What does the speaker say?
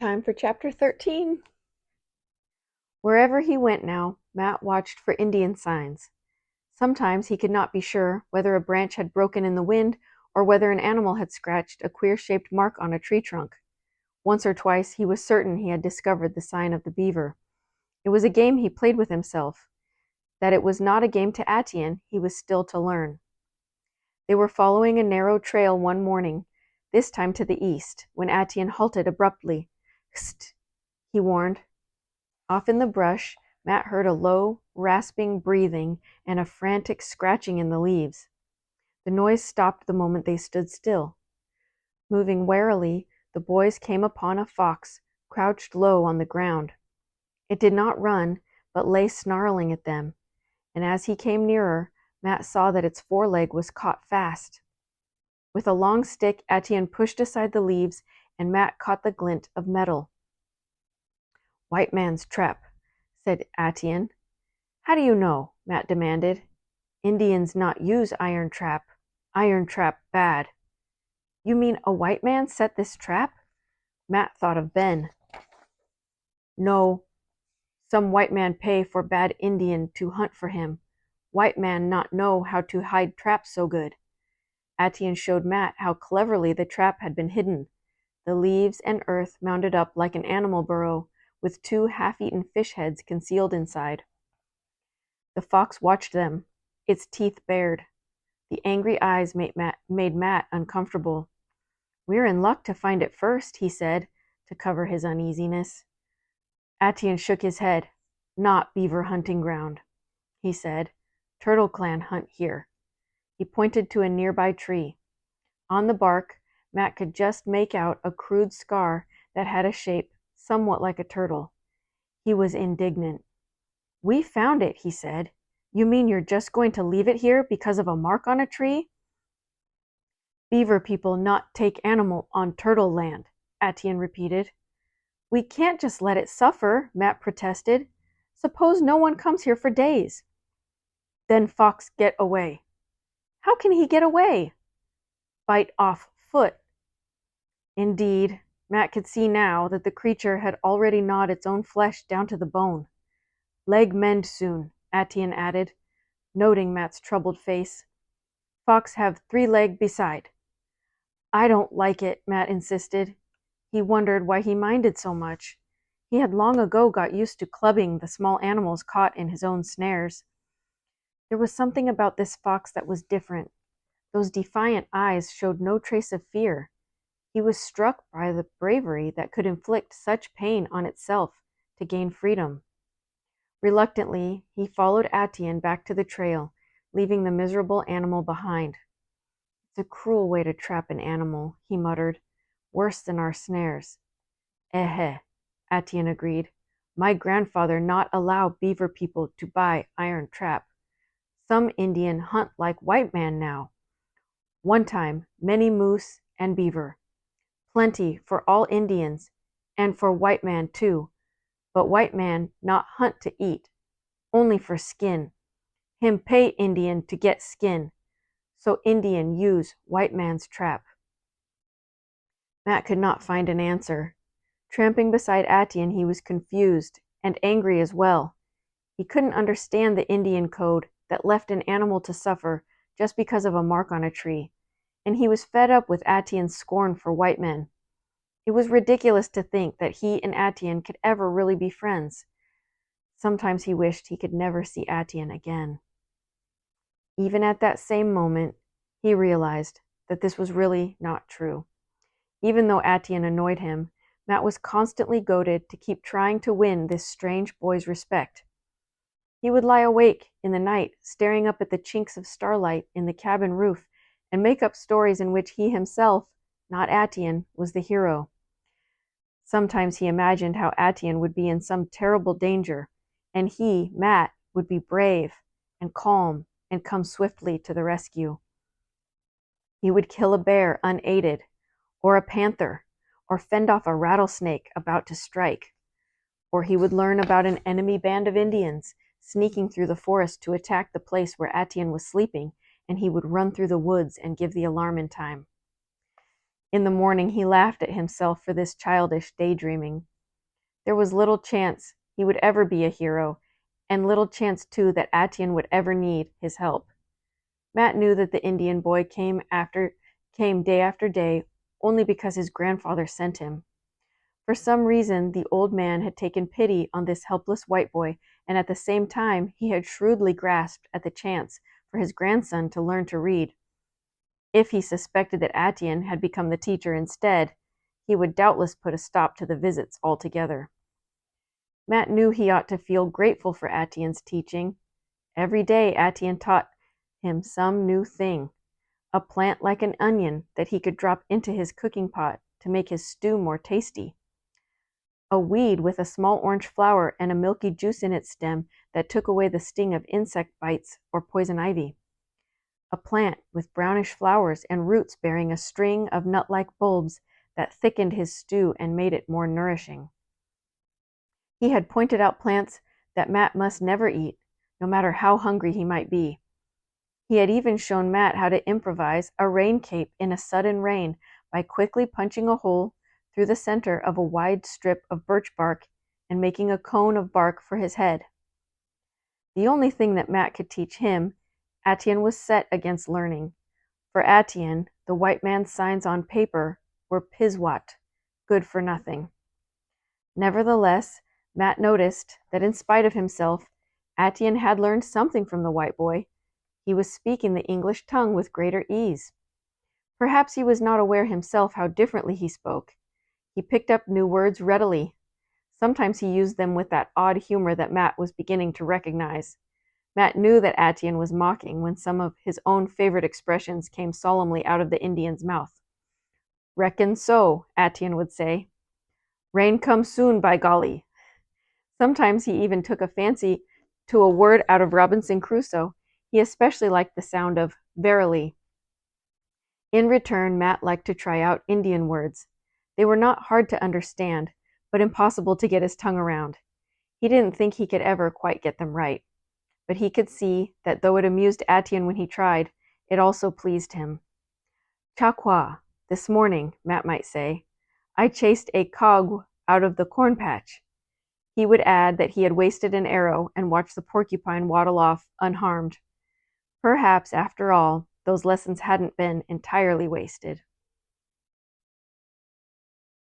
Time for Chapter 13. Wherever he went now, Matt watched for Indian signs. Sometimes he could not be sure whether a branch had broken in the wind or whether an animal had scratched a queer-shaped mark on a tree trunk. Once or twice he was certain he had discovered the sign of the beaver. It was a game he played with himself. That it was not a game to Atian, he was still to learn. They were following a narrow trail one morning, this time to the east, when Atian halted abruptly. "Hst," he warned. Off in the brush, Matt heard a low, rasping breathing and a frantic scratching in the leaves. The noise stopped the moment they stood still. Moving warily, the boys came upon a fox crouched low on the ground. It did not run, but lay snarling at them, and as he came nearer, Matt saw that its foreleg was caught fast. With a long stick, Etienne pushed aside the leaves, and Matt caught the glint of metal. "White man's trap," said Etienne. "How do you know?" Matt demanded. "Indians not use iron trap. Iron trap bad." "You mean a white man set this trap?" Matt thought of Ben. "No. Some white man pay for bad Indian to hunt for him. White man not know how to hide trap so good." Etienne showed Matt how cleverly the trap had been hidden. The leaves and earth mounded up like an animal burrow, with two half-eaten fish heads concealed inside. The fox watched them, its teeth bared. The angry eyes made Matt uncomfortable. "We're in luck to find it first," he said, to cover his uneasiness. Atian shook his head. "Not beaver hunting ground," he said. "Turtle clan hunt here." He pointed to a nearby tree. On the bark, Matt could just make out a crude scar that had a shape somewhat like a turtle. He was indignant. "We found it," he said. "You mean you're just going to leave it here because of a mark on a tree?" "Beaver people not take animal on turtle land," Atian repeated. "We can't just let it suffer," Matt protested. "Suppose no one comes here for days." "Then fox get away." "How can he get away?" "Bite off foot." Indeed, Matt could see now that the creature had already gnawed its own flesh down to the bone. "Leg mend soon," Atian added, noting Matt's troubled face. "Fox have 3 leg beside." "I don't like it," Matt insisted. He wondered why he minded so much. He had long ago got used to clubbing the small animals caught in his own snares. There was something about this fox that was different. Those defiant eyes showed no trace of fear. He was struck by the bravery that could inflict such pain on itself to gain freedom. Reluctantly, he followed Atian back to the trail, leaving the miserable animal behind. "It's a cruel way to trap an animal," he muttered. "Worse than our snares." "Eh," Atian agreed. "My grandfather not allow beaver people to buy iron trap. Some Indian hunt like white man now. One time, many moose and beaver. Plenty for all Indians, and for white man too. But white man not hunt to eat, only for skin. Him pay Indian to get skin, so Indian use white man's trap." Matt could not find an answer. Tramping beside Atian, he was confused and angry as well. He couldn't understand the Indian code that left an animal to suffer just because of a mark on a tree, and he was fed up with Atian's scorn for white men. It was ridiculous to think that he and Atian could ever really be friends. Sometimes he wished he could never see Atian again. Even at that same moment, he realized that this was really not true. Even though Atian annoyed him, Matt was constantly goaded to keep trying to win this strange boy's respect. He would lie awake in the night, staring up at the chinks of starlight in the cabin roof, and make up stories in which he himself, not Atian, was the hero. Sometimes he imagined how Atian would be in some terrible danger, and he, Matt, would be brave and calm and come swiftly to the rescue. He would kill a bear unaided, or a panther, or fend off a rattlesnake about to strike. Or he would learn about an enemy band of Indians sneaking through the forest to attack the place where Atian was sleeping, and he would run through the woods and give the alarm in time. In the morning he laughed at himself for this childish daydreaming. There was little chance he would ever be a hero, and little chance too that Atienne would ever need his help. Matt knew that the Indian boy came day after day only because his grandfather sent him. For some reason, the old man had taken pity on this helpless white boy, and at the same time he had shrewdly grasped at the chance for his grandson to learn to read. If he suspected that Atienne had become the teacher instead, he would doubtless put a stop to the visits altogether. Matt knew he ought to feel grateful for Atienne's teaching. Every day Atienne taught him some new thing, a plant like an onion that he could drop into his cooking pot to make his stew more tasty, a weed with a small orange flower and a milky juice in its stem that took away the sting of insect bites or poison ivy, a plant with brownish flowers and roots bearing a string of nut-like bulbs that thickened his stew and made it more nourishing. He had pointed out plants that Matt must never eat, no matter how hungry he might be. He had even shown Matt how to improvise a rain cape in a sudden rain by quickly punching a hole through the center of a wide strip of birch bark and making a cone of bark for his head. The only thing that Matt could teach him, Atienne was set against learning. For Atienne, the white man's signs on paper were piswat, good for nothing. Nevertheless, Matt noticed that in spite of himself, Atienne had learned something from the white boy. He was speaking the English tongue with greater ease. Perhaps he was not aware himself how differently he spoke. He picked up new words readily. Sometimes he used them with that odd humor that Matt was beginning to recognize. Matt knew that Atienne was mocking when some of his own favorite expressions came solemnly out of the Indian's mouth. "Reckon so," Atienne would say. "Rain come soon, by golly." Sometimes he even took a fancy to a word out of Robinson Crusoe. He especially liked the sound of verily. In return, Matt liked to try out Indian words. They were not hard to understand, but impossible to get his tongue around. He didn't think he could ever quite get them right. But he could see that though it amused Atienne when he tried, it also pleased him. "Chakwa, this morning," Matt might say, "I chased a cog out of the corn patch." He would add that he had wasted an arrow and watched the porcupine waddle off unharmed. Perhaps, after all, those lessons hadn't been entirely wasted.